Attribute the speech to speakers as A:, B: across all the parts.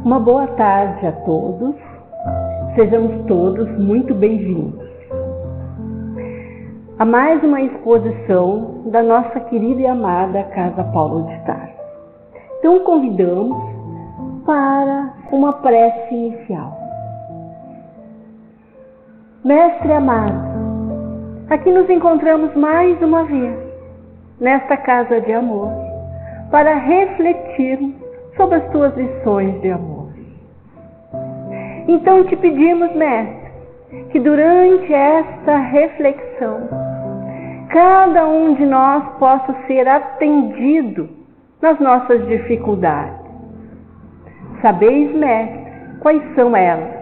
A: Uma boa tarde a todos, sejamos todos muito bem-vindos a mais uma exposição da nossa querida e amada Casa Paulo de Tarso. Então convidamos para uma prece inicial. Mestre amado, aqui nos encontramos mais uma vez, nesta casa de amor, para refletirmos sobre as tuas lições de amor. Então te pedimos, Mestre, que durante esta reflexão, cada um de nós possa ser atendido nas nossas dificuldades. Sabeis, Mestre, quais são elas.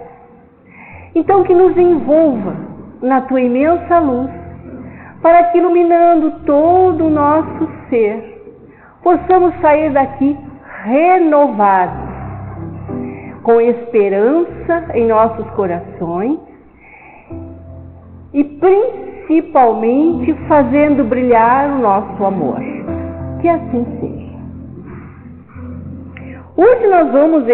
A: Então que nos envolva na tua imensa luz, para que, iluminando todo o nosso ser, possamos sair daqui renovados, com esperança em nossos corações e principalmente fazendo brilhar o nosso amor. Que assim seja. Hoje nós vamos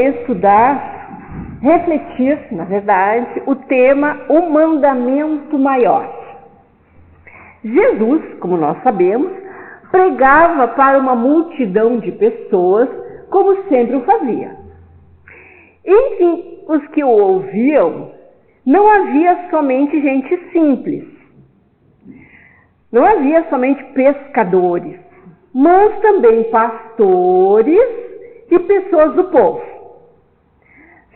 A: refletir, na verdade, o tema O Mandamento Maior. Jesus, como nós sabemos, pregava para uma multidão de pessoas, como sempre o fazia. Entre os que o ouviam, não havia somente gente simples, não havia somente pescadores, mas também pastores e pessoas do povo.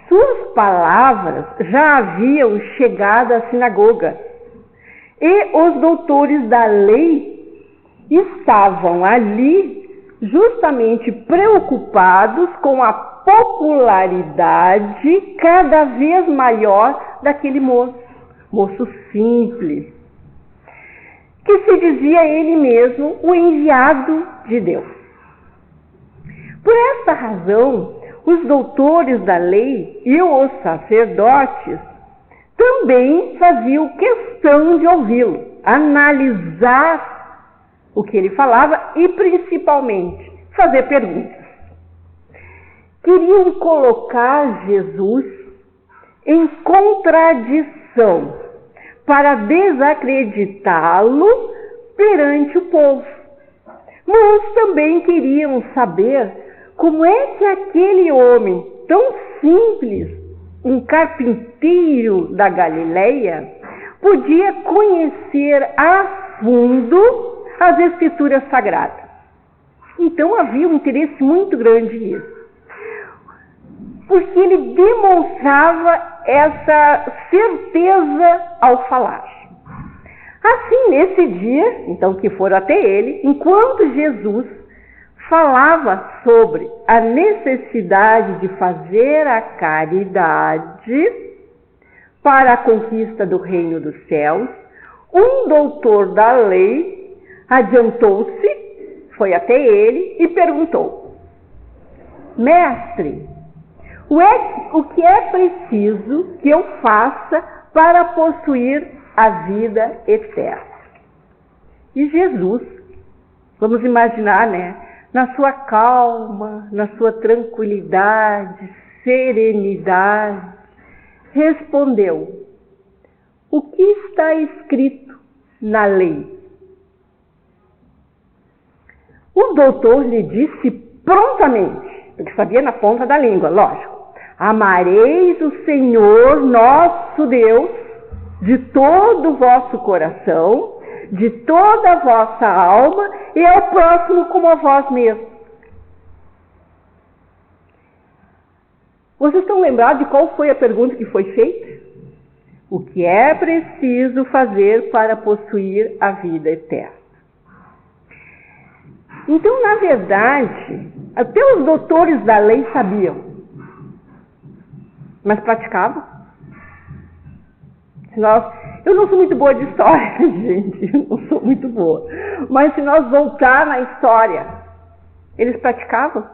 A: Suas palavras já haviam chegado à sinagoga e os doutores da lei estavam ali justamente preocupados com a popularidade cada vez maior daquele moço simples, que se dizia ele mesmo o enviado de Deus. Por esta razão, os doutores da lei e os sacerdotes também faziam questão de ouvi-lo, analisar o que ele falava e principalmente fazer perguntas. Queriam colocar Jesus em contradição para desacreditá-lo perante o povo. Mas também queriam saber como é que aquele homem tão simples, um carpinteiro da Galileia, podia conhecer a fundo as Escrituras Sagradas. Então havia um interesse muito grande nisso, porque ele demonstrava essa certeza ao falar. Assim, nesse dia, então, que foram até ele, enquanto Jesus falava sobre a necessidade de fazer a caridade para a conquista do reino dos céus, um doutor da lei adiantou-se, foi até ele e perguntou: Mestre, o que é preciso que eu faça para possuir a vida eterna? E Jesus, vamos imaginar, na sua calma, na sua tranquilidade, serenidade, respondeu: o que está escrito na lei? O doutor lhe disse prontamente, porque sabia na ponta da língua, lógico: amareis o Senhor nosso Deus de todo o vosso coração, de toda a vossa alma e ao próximo como a vós mesmos. Vocês estão lembrados de qual foi a pergunta que foi feita? O que é preciso fazer para possuir a vida eterna? Então, na verdade, até os doutores da lei sabiam, mas praticavam. Eu não sou muito boa de história, gente, eu não sou muito boa. Mas se nós voltar na história, eles praticavam,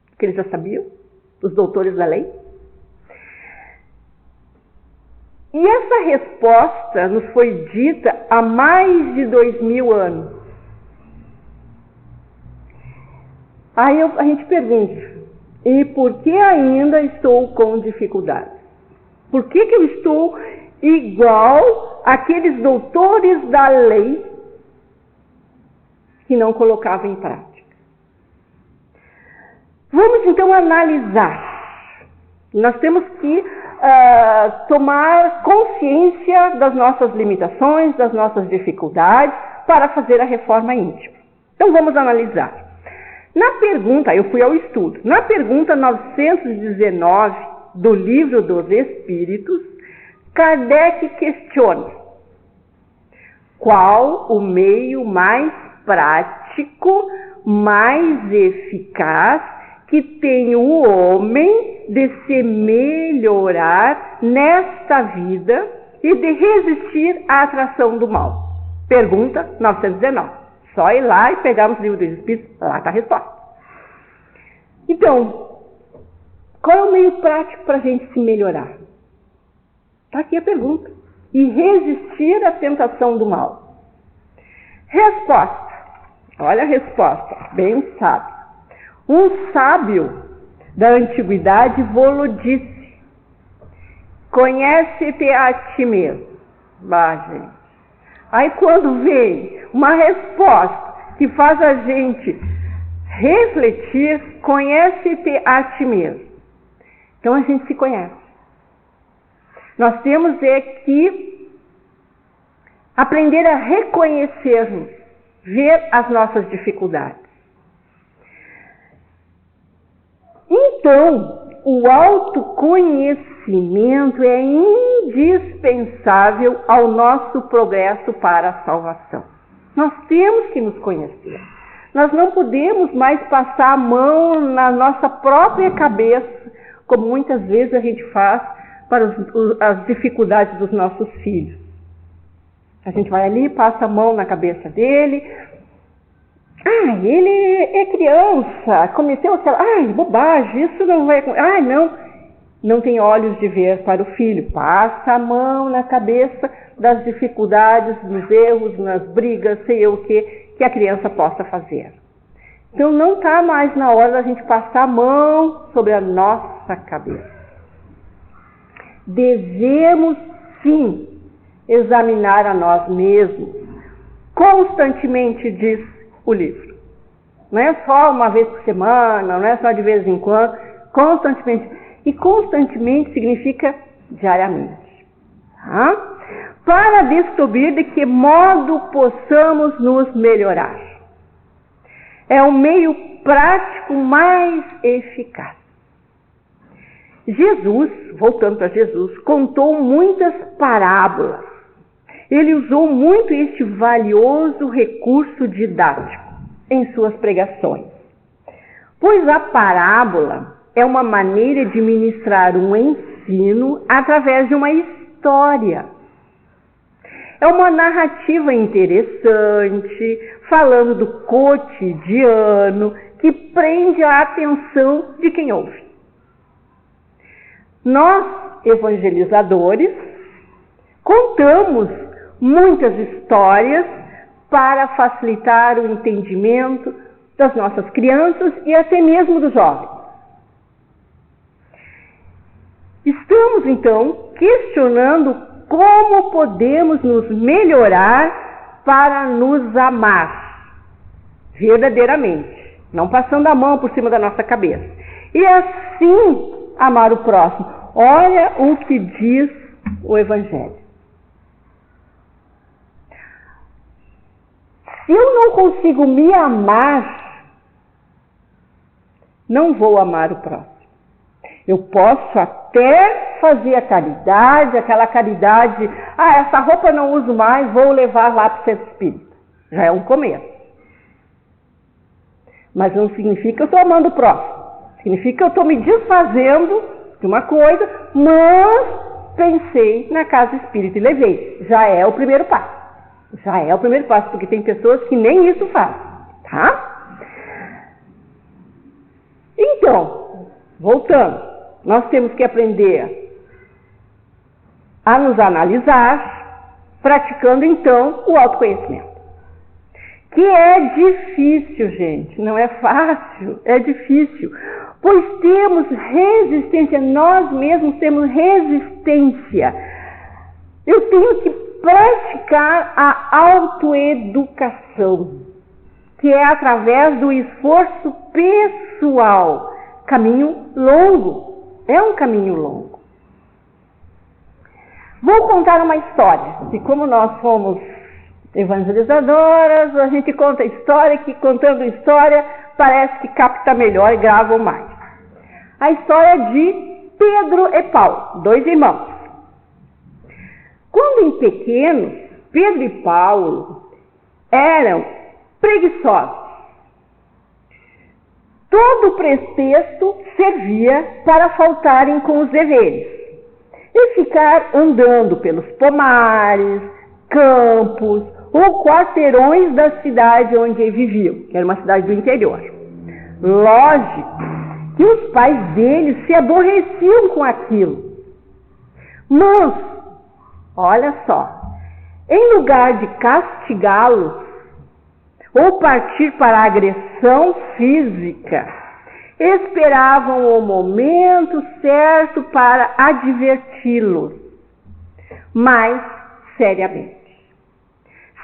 A: porque eles já sabiam, os doutores da lei. E essa resposta nos foi dita há mais de 2000 anos. Aí a gente pergunta, E por que ainda estou com dificuldades? Por que eu estou igual àqueles doutores da lei que não colocavam em prática? Vamos então analisar. Nós temos que tomar consciência das nossas limitações, das nossas dificuldades para fazer a reforma íntima. Então vamos analisar. Na pergunta, eu fui ao estudo, na pergunta 919 do Livro dos Espíritos, Kardec questiona: qual o meio mais prático, mais eficaz que tem o homem de se melhorar nesta vida e de resistir à atração do mal? Pergunta 919. Só ir lá e pegarmos o Livro dos Espíritos, lá está a resposta. Então, qual é o meio prático para a gente se melhorar? Está aqui a pergunta. E resistir à tentação do mal. Resposta. Olha a resposta, bem sábio. Um sábio da antiguidade vô-lo disse: conhece-te a ti mesmo. Bah, gente. Aí quando vem uma resposta que faz a gente refletir, conhece-te a ti mesmo. Então a gente se conhece. Nós temos que aprender a reconhecermos, ver as nossas dificuldades. Então, o autoconhecimento é indispensável ao nosso progresso para a salvação. Nós temos que nos conhecer. Nós não podemos mais passar a mão na nossa própria cabeça, como muitas vezes a gente faz para as dificuldades dos nossos filhos. A gente vai ali, passa a mão na cabeça dele. Ele é criança, cometeu aquela... bobagem, isso não vai... não tem olhos de ver para o filho. Passa a mão na cabeça das dificuldades, dos erros, nas brigas, sei eu o que a criança possa fazer. Então não está mais na hora da gente passar a mão sobre a nossa cabeça. Devemos sim examinar a nós mesmos, constantemente, diz o livro. Não é só uma vez por semana, não é só de vez em quando, constantemente. E constantemente significa diariamente. Tá? Para descobrir de que modo possamos nos melhorar. É o meio prático mais eficaz. Jesus, voltando para Jesus, contou muitas parábolas. Ele usou muito este valioso recurso didático em suas pregações. Pois a parábola é uma maneira de ministrar um ensino através de uma história. É uma narrativa interessante, falando do cotidiano, que prende a atenção de quem ouve. Nós, evangelizadores, contamos muitas histórias para facilitar o entendimento das nossas crianças e até mesmo dos jovens. Estamos, então, questionando como podemos nos melhorar para nos amar verdadeiramente, não passando a mão por cima da nossa cabeça. E assim amar o próximo. Olha o que diz o Evangelho. Se eu não consigo me amar, não vou amar o próximo. Eu posso até fazer a caridade, aquela caridade, essa roupa eu não uso mais, vou levar lá para o centro espírita. Já é um começo. Mas não significa que eu estou amando o próximo. Significa que eu estou me desfazendo de uma coisa, mas pensei na casa espírita e levei. Já é o primeiro passo. Já é o primeiro passo, porque tem pessoas que nem isso fazem. Tá? Então, voltando. Nós temos que aprender a nos analisar, praticando então o autoconhecimento. Que é difícil, gente, não é fácil, é difícil. pois temos resistência, nós mesmos temos resistência. Eu tenho que praticar a autoeducação, que é através do esforço pessoal. Caminho longo, é um caminho longo. Vou contar uma história, e como nós somos evangelizadoras, a gente conta história, que contando história parece que capta melhor e grava mais. A história de Pedro e Paulo, 2 irmãos. Quando em pequenos, Pedro e Paulo eram preguiçosos. Todo pretexto servia para faltarem com os deveres e ficar andando pelos pomares, campos ou quarteirões da cidade onde viviam, que era uma cidade do interior. Lógico que os pais deles se aborreciam com aquilo. Mas, olha só, em lugar de castigá-los ou partir para a agressão física, esperavam o momento certo para adverti-los, mas seriamente,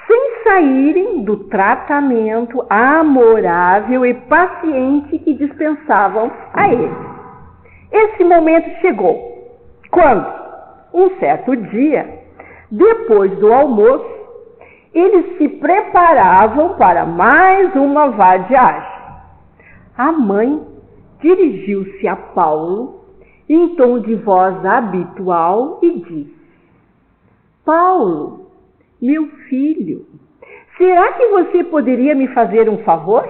A: sem saírem do tratamento amorável e paciente que dispensavam a eles. Esse momento chegou quando, um certo dia, depois do almoço, eles se preparavam para mais uma vadiagem. A mãe dirigiu-se a Paulo em tom de voz habitual e disse: Paulo, meu filho, será que você poderia me fazer um favor?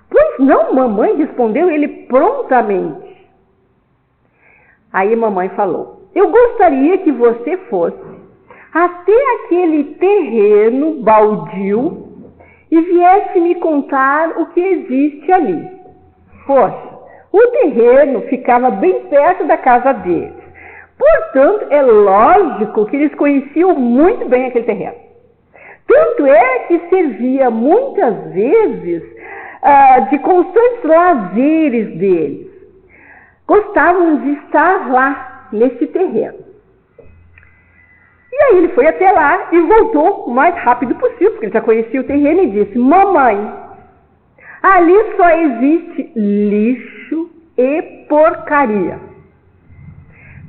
A: Pois não, mamãe, respondeu ele prontamente. Aí mamãe falou: eu gostaria que você fosse até aquele terreno baldio e viesse me contar o que existe ali. Poxa, o terreno ficava bem perto da casa deles. Portanto, é lógico que eles conheciam muito bem aquele terreno. Tanto é que servia muitas vezes de constantes lazeres deles. Gostavam de estar lá, nesse terreno. E aí ele foi até lá e voltou o mais rápido possível, porque ele já conhecia o terreno, e disse: mamãe, ali só existe lixo e porcaria.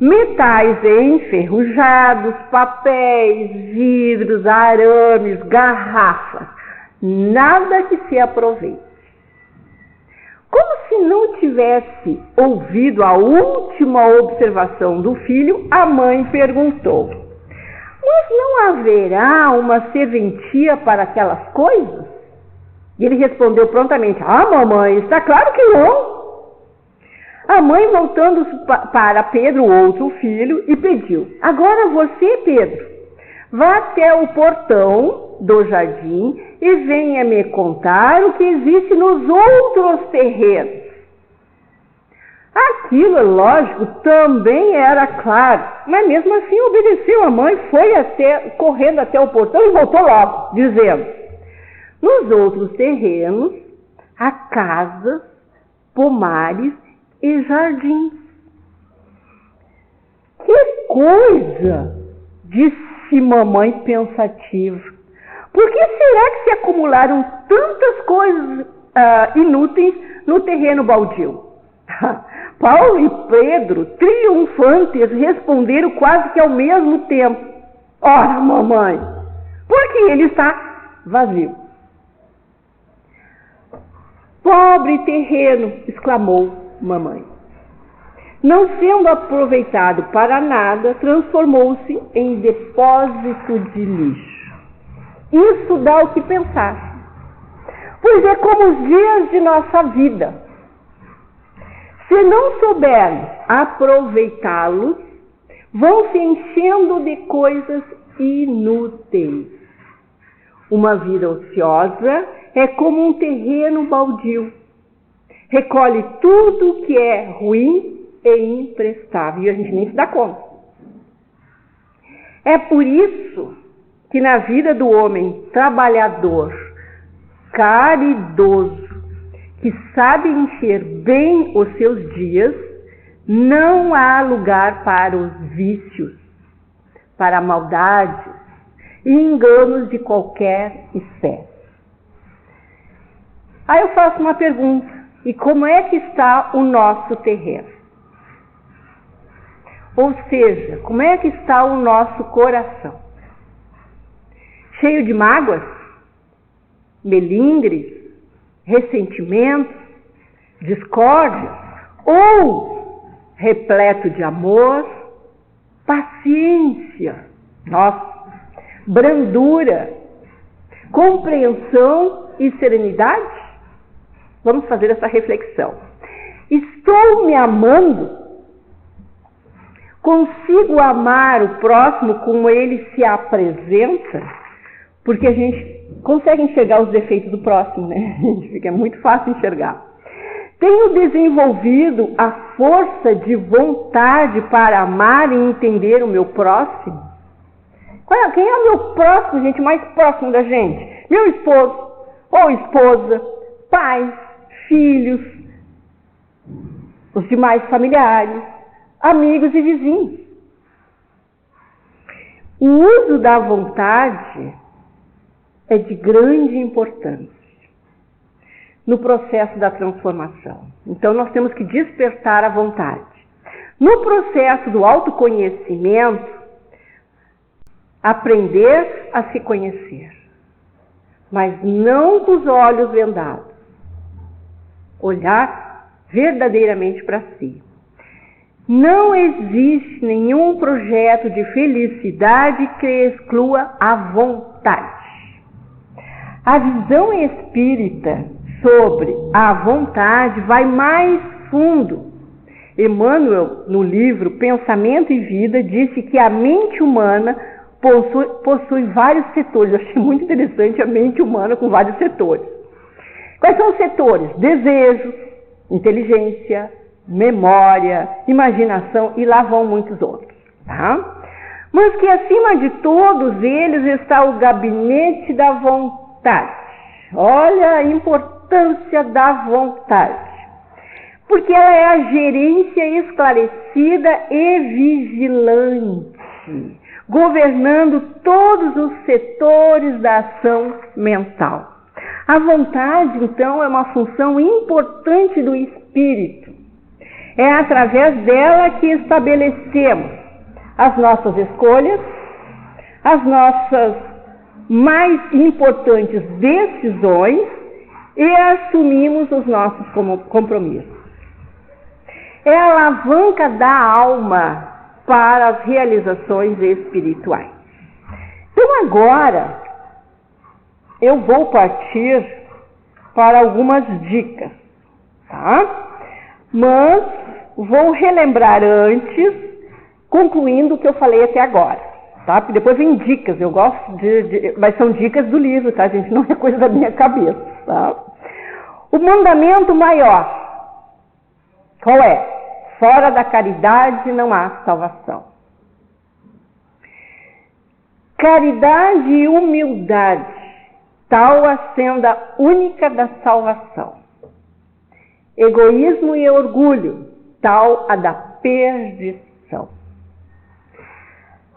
A: Metais enferrujados, papéis, vidros, arames, garrafas, nada que se aproveite. Como se não tivesse ouvido a última observação do filho, a mãe perguntou: mas não haverá uma serventia para aquelas coisas? E ele respondeu prontamente: ah, mamãe, está claro que não. A mãe, voltando para Pedro, outro filho, e pediu: agora você, Pedro, vá até o portão do jardim e venha me contar o que existe nos outros terrenos. Aquilo, lógico, também era claro, mas mesmo assim obedeceu a mãe, foi correndo até o portão e voltou logo, dizendo: nos outros terrenos há casas, pomares e jardins. Que coisa! Disse mamãe pensativa. Por que será que se acumularam tantas coisas inúteis no terreno baldio? Paulo e Pedro, triunfantes, responderam quase que ao mesmo tempo: ora, mamãe, porque ele está vazio. Pobre terreno, exclamou mamãe. Não sendo aproveitado para nada, transformou-se em depósito de lixo. Isso dá o que pensar, pois é como os dias de nossa vida. Se não soubermos aproveitá-los, vão se enchendo de coisas inúteis. Uma vida ociosa é como um terreno baldio. Recolhe tudo que é ruim e imprestável, e a gente nem se dá conta. É por isso que na vida do homem trabalhador, caridoso, que sabe encher bem os seus dias, não há lugar para os vícios, para maldades e enganos de qualquer espécie. Aí eu faço uma pergunta: e como é que está o nosso terreno? Ou seja, como é que está o nosso coração? Cheio de mágoas, melindres, ressentimentos, discórdias, ou repleto de amor, paciência, brandura, compreensão e serenidade? Vamos fazer essa reflexão. Estou me amando? Consigo amar o próximo como ele se apresenta? Porque a gente consegue enxergar os defeitos do próximo, né? Fica muito fácil enxergar. Tenho desenvolvido a força de vontade para amar e entender o meu próximo? Quem é o meu próximo, gente, mais próximo da gente? Meu esposo ou esposa, pais, filhos, os demais familiares, amigos e vizinhos. O uso da vontade é de grande importância no processo da transformação. Então nós temos que despertar a vontade. No processo do autoconhecimento, aprender a se conhecer, mas não com os olhos vendados. Olhar verdadeiramente para si. Não existe nenhum projeto de felicidade que exclua a vontade. A visão espírita sobre a vontade vai mais fundo. Emmanuel, no livro Pensamento e Vida, disse que a mente humana possui vários setores. Eu achei muito interessante a mente humana com vários setores. Quais são os setores? Desejo, inteligência, memória, imaginação, e lá vão muitos outros. Tá? Mas que acima de todos eles está o gabinete da vontade. Olha a importância da vontade. Porque ela é a gerência esclarecida e vigilante, governando todos os setores da ação mental. A vontade, então, é uma função importante do espírito. É através dela que estabelecemos as nossas escolhas, as nossas mais importantes decisões e assumimos os nossos compromissos. É a alavanca da alma para as realizações espirituais. Então agora eu vou partir para algumas dicas, tá? Mas vou relembrar antes, concluindo o que eu falei até agora, tá? Porque depois vem dicas, eu gosto mas são dicas do livro, tá, gente? Não é coisa da minha cabeça, tá? O mandamento maior, qual é? Fora da caridade não há salvação. Caridade e humildade, tal a senda única da salvação. Egoísmo e orgulho, tal a da perdição.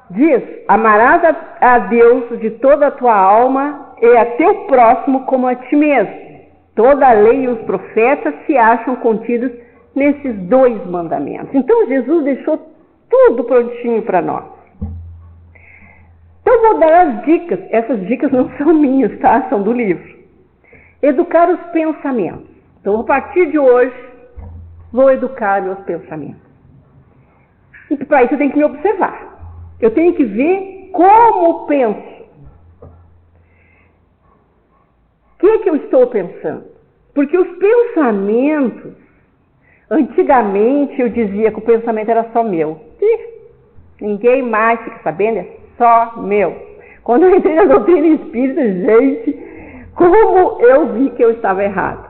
A: Diz: amarás a Deus de toda a tua alma e a teu próximo como a ti mesmo. Toda a lei e os profetas se acham contidos nesses dois mandamentos. Então Jesus deixou tudo prontinho para nós. Então vou dar as dicas. Essas dicas não são minhas, tá? São do livro. Educar os pensamentos. Então a partir de hoje vou educar meus pensamentos. E para isso eu tenho que me observar. Eu tenho que ver como penso. O que eu estou pensando? Porque os pensamentos, antigamente eu dizia que o pensamento era só meu. Ninguém mais fica sabendo, é só meu. Quando eu entrei na doutrina espírita, gente, como eu vi que eu estava errado.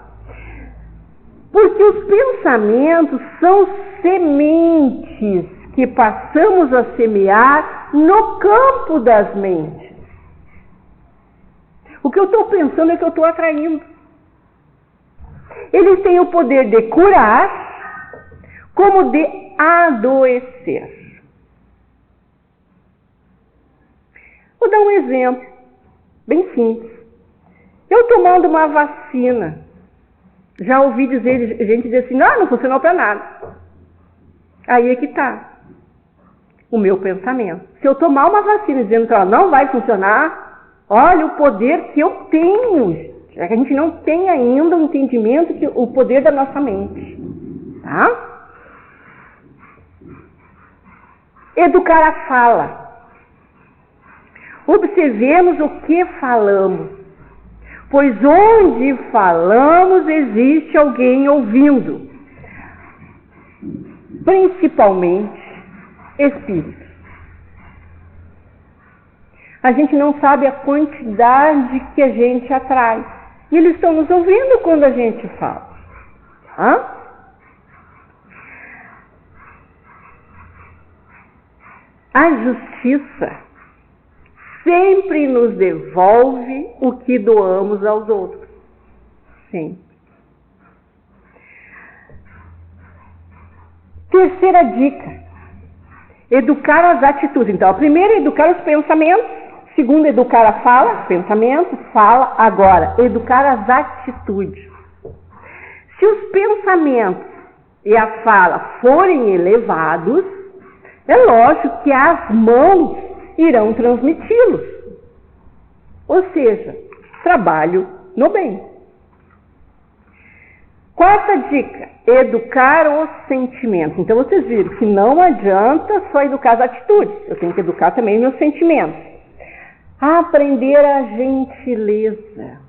A: Porque os pensamentos são sementes que passamos a semear no campo das mentes. O que eu estou pensando é que eu estou atraindo. Eles têm o poder de curar, como de adoecer. Vou dar um exemplo bem simples. Eu tomando uma vacina, já ouvi gente dizer assim, não funcionou para nada. Aí é que está o meu pensamento. Se eu tomar uma vacina dizendo que ela não vai funcionar, olha o poder que eu tenho. É que a gente não tem ainda o entendimento que o poder da nossa mente. Tá? Educar a fala. Observemos o que falamos. Pois onde falamos existe alguém ouvindo. Principalmente espíritos. A gente não sabe a quantidade que a gente atrai. E eles estão nos ouvindo quando a gente fala. Tá? A justiça sempre nos devolve o que doamos aos outros. Sempre. Terceira dica. Educar as atitudes. Então, a primeira é educar os pensamentos. Segunda, educar a fala. Pensamento, fala. Agora, educar as atitudes. Se os pensamentos e a fala forem elevados, é lógico que as mãos irão transmiti-los. Ou seja, trabalho no bem. Quarta dica, educar os sentimentos. Então vocês viram que não adianta só educar as atitudes, eu tenho que educar também meus sentimentos. Aprender a gentileza,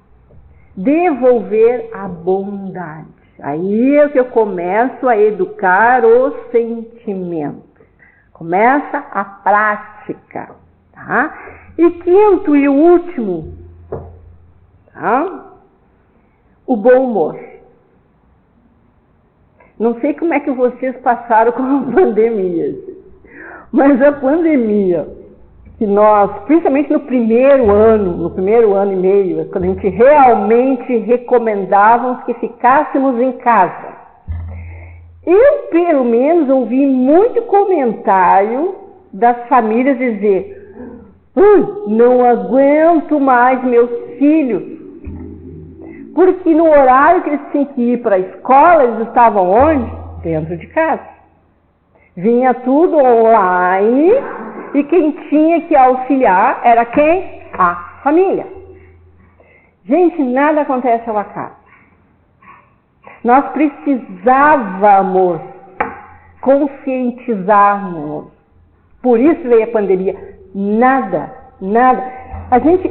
A: devolver a bondade. Aí é que eu começo a educar os sentimentos. Começa a prática. Tá? E quinto e último, tá? O bom humor. Não sei como é que vocês passaram com a pandemia, mas a pandemia que nós, principalmente no primeiro ano e meio, quando a gente realmente recomendávamos que ficássemos em casa. Eu, pelo menos, ouvi muito comentário das famílias dizer: não aguento mais meus filhos. Porque no horário que eles tinham que ir para a escola, eles estavam onde? Dentro de casa. Vinha tudo online e quem tinha que auxiliar era quem? A família. Gente, nada acontece ao acaso. Nós precisávamos conscientizarmos. Por isso veio a pandemia. Nada. A gente,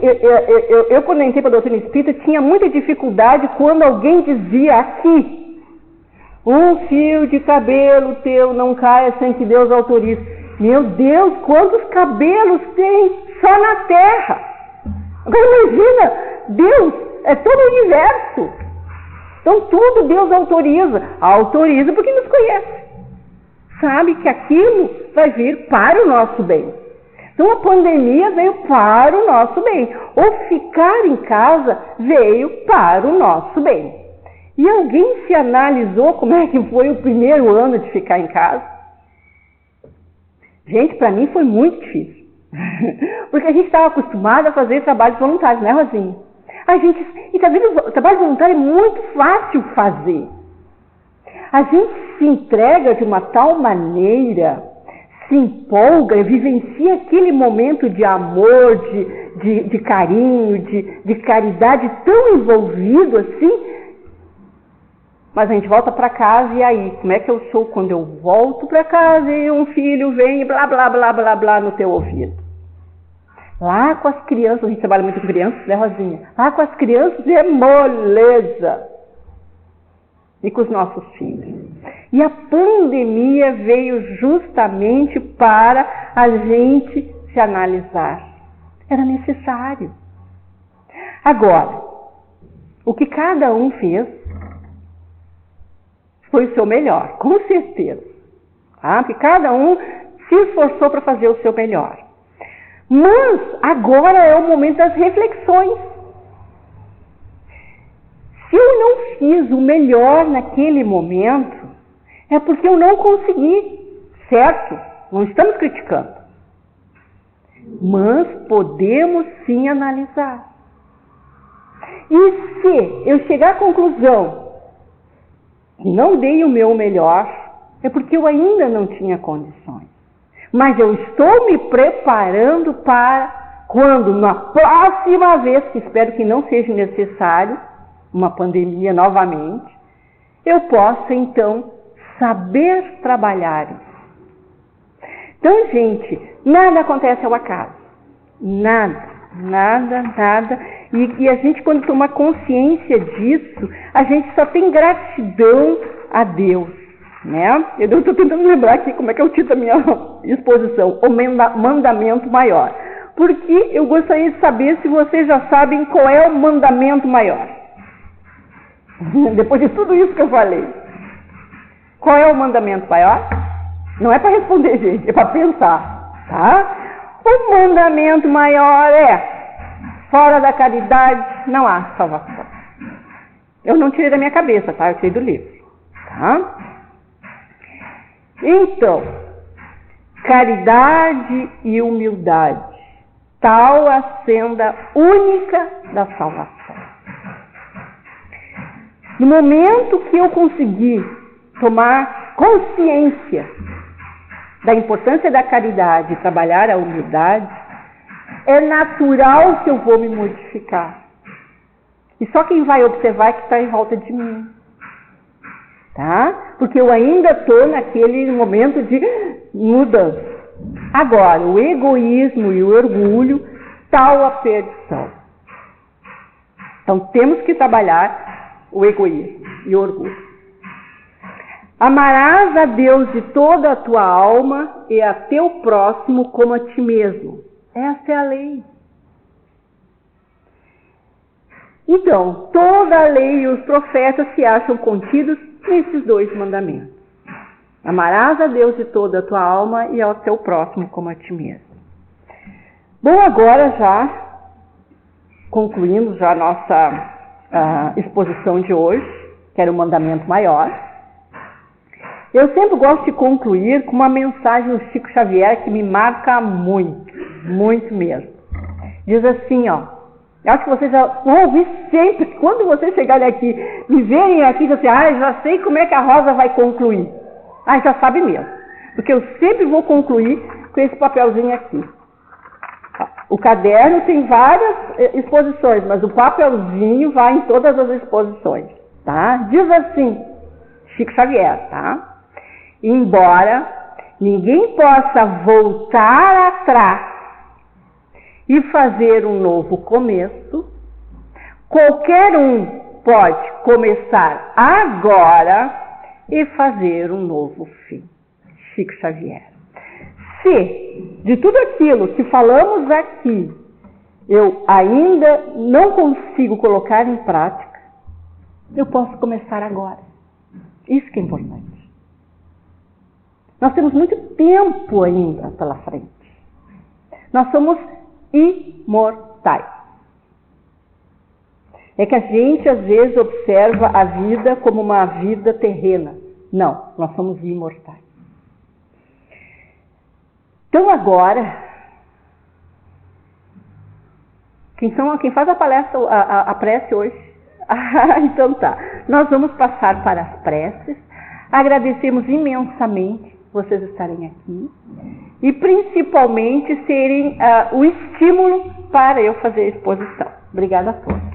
A: eu quando entrei para a doutrina espírita, tinha muita dificuldade quando alguém dizia aqui: um fio de cabelo teu não caia sem que Deus autorize. Meu Deus, quantos cabelos tem só na Terra? Agora imagina, Deus é todo o universo. Então tudo Deus autoriza. Autoriza porque nos conhece. Sabe que aquilo vai vir para o nosso bem. Então a pandemia veio para o nosso bem. O ficar em casa veio para o nosso bem. E alguém se analisou como é que foi o primeiro ano de ficar em casa? Gente, para mim foi muito difícil. Porque a gente estava acostumado a fazer trabalhos voluntários, né, Rosinha? E tá vendo, o trabalho voluntário é muito fácil fazer. A gente se entrega de uma tal maneira, se empolga, vivencia aquele momento de amor, de carinho, de caridade tão envolvido assim. Mas a gente volta para casa e aí, como é que eu sou quando eu volto para casa e um filho vem e blá, blá, blá, blá, blá no teu ouvido? Lá com as crianças, a gente trabalha muito com crianças, né, Rosinha? Lá com as crianças é moleza. E com os nossos filhos. E a pandemia veio justamente para a gente se analisar. Era necessário. Agora, o que cada um fez foi o seu melhor, com certeza. Tá? Porque cada um se esforçou para fazer o seu melhor. Mas agora é o momento das reflexões. Se eu não fiz o melhor naquele momento, é porque eu não consegui, certo? Não estamos criticando. Mas podemos sim analisar. E se eu chegar à conclusão que não dei o meu melhor, é porque eu ainda não tinha condições. Mas eu estou me preparando para quando, na próxima vez, que espero que não seja necessário, uma pandemia novamente, eu possa então saber trabalhar isso. Então, gente, nada acontece ao acaso. Nada. E a gente, quando toma consciência disso, a gente só tem gratidão a Deus, né? Eu estou tentando lembrar aqui como é que é o título da minha exposição, o mandamento maior. Porque eu gostaria de saber se vocês já sabem qual é o mandamento maior. Depois de tudo isso que eu falei. Qual é o mandamento maior? Não é para responder, gente, é para pensar, tá? O mandamento maior é: fora da caridade não há salvação. Eu não tirei da minha cabeça, tá? Eu tirei do livro, tá? Então, caridade e humildade, tal a senda única da salvação. No momento que eu conseguir tomar consciência da importância da caridade e trabalhar a humildade, é natural que eu vou me modificar. E só quem vai observar é que está em volta de mim. Tá? Porque eu ainda estou naquele momento de mudança. Agora, o egoísmo e o orgulho, tal a perdição. Então, temos que trabalhar o egoísmo e o orgulho. Amarás a Deus de toda a tua alma e a teu próximo como a ti mesmo. Essa é a lei. Então, toda a lei e os profetas se acham contidos nesses dois mandamentos. Amarás a Deus de toda a tua alma e ao teu próximo como a ti mesmo. Bom, agora já concluindo já a nossa exposição de hoje, que era o mandamento maior, eu sempre gosto de concluir com uma mensagem do Chico Xavier que me marca muito, muito mesmo. Diz assim, ó, eu acho que vocês já vão ouvir sempre, quando vocês chegarem aqui, me verem aqui, dizem assim, já sei como é que a Rosa vai concluir. Já sabe mesmo, porque eu sempre vou concluir com esse papelzinho aqui. O caderno tem várias exposições, mas o papelzinho vai em todas as exposições, tá? Diz assim, Chico Xavier, tá? Embora ninguém possa voltar atrás e fazer um novo começo, qualquer um pode começar agora e fazer um novo fim. Chico Xavier. Se de tudo aquilo que falamos aqui eu ainda não consigo colocar em prática, eu posso começar agora. Isso que é importante. Nós temos muito tempo ainda pela frente. Nós somos imortais. É que a gente às vezes observa a vida como uma vida terrena. Não, nós somos imortais. Então agora, quem faz a palestra, a prece hoje? Então tá, nós vamos passar para as preces. Agradecemos imensamente vocês estarem aqui e principalmente serem o estímulo para eu fazer a exposição. Obrigada a todos.